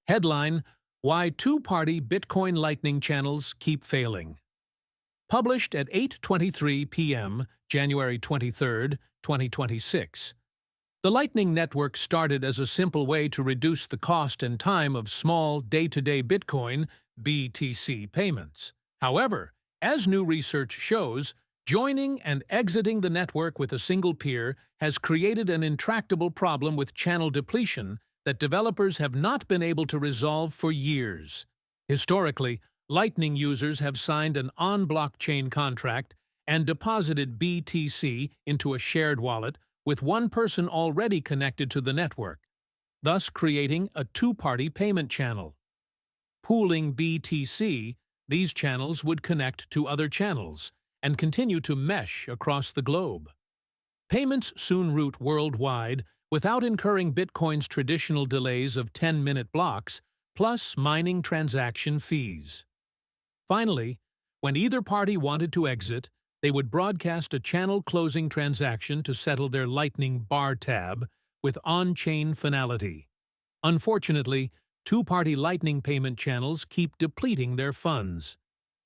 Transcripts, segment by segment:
Headline: Why Two-Party Bitcoin Lightning Channels Keep Failing. Published at 8:23 p.m., January 23, 2026. The Lightning Network started as a simple way to reduce the cost and time of small day-to-day Bitcoin (BTC) payments. However, as new research shows, joining and exiting the network with a single peer has created an intractable problem with channel depletion that developers have not been able to resolve for years. Historically, Lightning users have signed an on-blockchain contract and deposited BTC into a shared wallet with one person already connected to the network, thus creating a two-party payment channel. Pooling BTC, these channels would connect to other channels and continue to mesh across the globe. Payments soon route worldwide without incurring Bitcoin's traditional delays of 10-minute blocks, plus mining transaction fees. Finally, when either party wanted to exit, they would broadcast a channel closing transaction to settle their Lightning bar tab with on-chain finality. Unfortunately, two-party Lightning payment channels keep depleting their funds.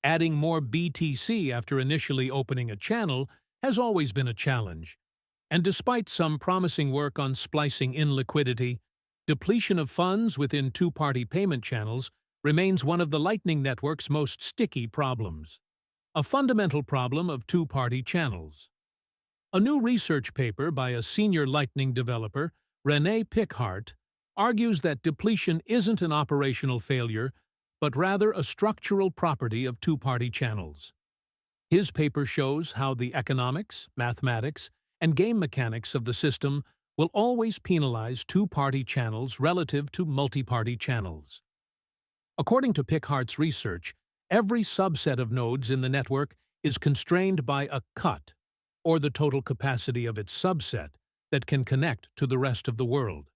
Adding more BTC after initially opening a channel has always been a challenge. And despite some promising work on splicing in liquidity, depletion of funds within two-party payment channels remains one of the Lightning Network's most sticky problems. A fundamental problem of two-party channels. A new research paper by a senior Lightning developer, René Pickhardt, argues that depletion isn't an operational failure, but rather a structural property of two-party channels. His paper shows how the economics, mathematics, and game mechanics of the system will always penalize two-party channels relative to multi-party channels. According to Pickhardt's research, every subset of nodes in the network is constrained by a cut, or the total capacity of its subset, that can connect to the rest of the world.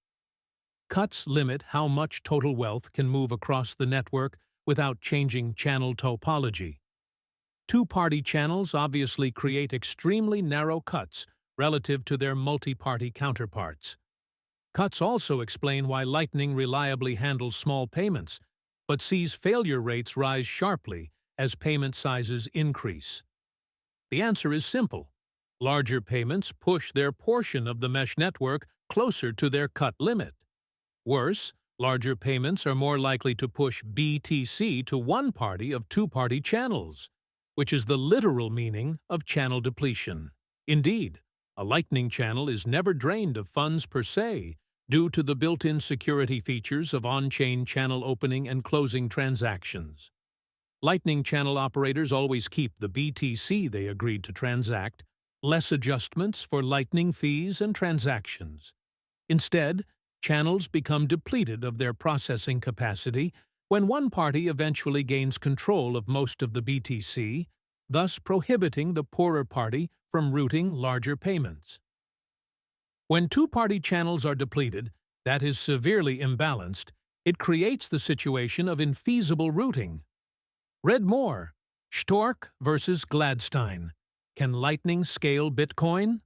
Cuts limit how much total wealth can move across the network without changing channel topology. Two-party channels obviously create extremely narrow cuts relative to their multi-party counterparts. Cuts also explain why Lightning reliably handles small payments, but sees failure rates rise sharply as payment sizes increase. The answer is simple. Larger payments push their portion of the mesh network closer to their cut limit. Worse, larger payments are more likely to push BTC to one party of two-party channels, which is the literal meaning of channel depletion. Indeed, a Lightning channel is never drained of funds per se due to the built-in security features of on-chain channel opening and closing transactions. Lightning channel operators always keep the BTC they agreed to transact, less adjustments for Lightning fees and transactions. Instead, channels become depleted of their processing capacity when one party eventually gains control of most of the BTC, thus prohibiting the poorer party from routing larger payments. When two-party channels are depleted, that is severely imbalanced, it creates the situation of infeasible routing. Read more. Stork versus Gladstein. Can Lightning scale Bitcoin?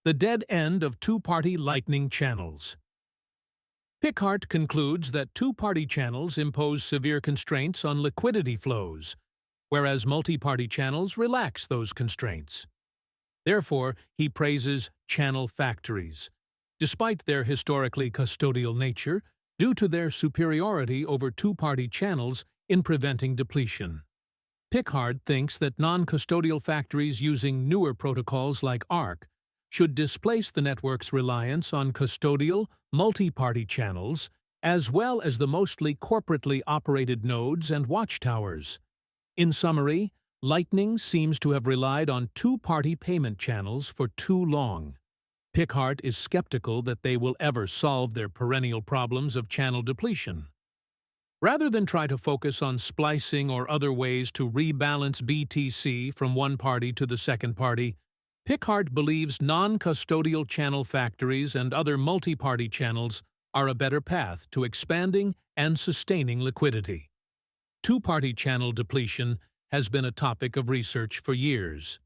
The dead end of two-party Lightning channels. Pickhardt concludes that two-party channels impose severe constraints on liquidity flows, whereas multi-party channels relax those constraints. Therefore, he praises channel factories, despite their historically custodial nature, due to their superiority over two-party channels in preventing depletion. Pickhardt thinks that non-custodial factories using newer protocols like ARC should displace the network's reliance on custodial, multi-party channels, as well as the mostly corporately operated nodes and watchtowers. In summary, Lightning seems to have relied on two-party payment channels for too long. Pickhardt is skeptical that they will ever solve their perennial problems of channel depletion. Rather than try to focus on splicing or other ways to rebalance BTC from one party to the second party, Pickhardt believes non-custodial channel factories and other multi-party channels are a better path to expanding and sustaining liquidity. Two-party channel depletion has been a topic of research for years.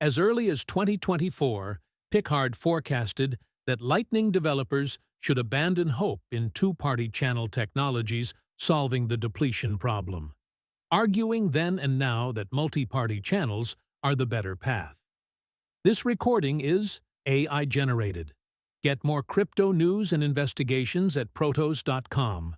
As early as 2024, Pickhardt forecasted that Lightning developers should abandon hope in two-party channel technologies solving the depletion problem, arguing then and now that multi-party channels are the better path. This recording is AI-generated. Get more crypto news and investigations at protos.com.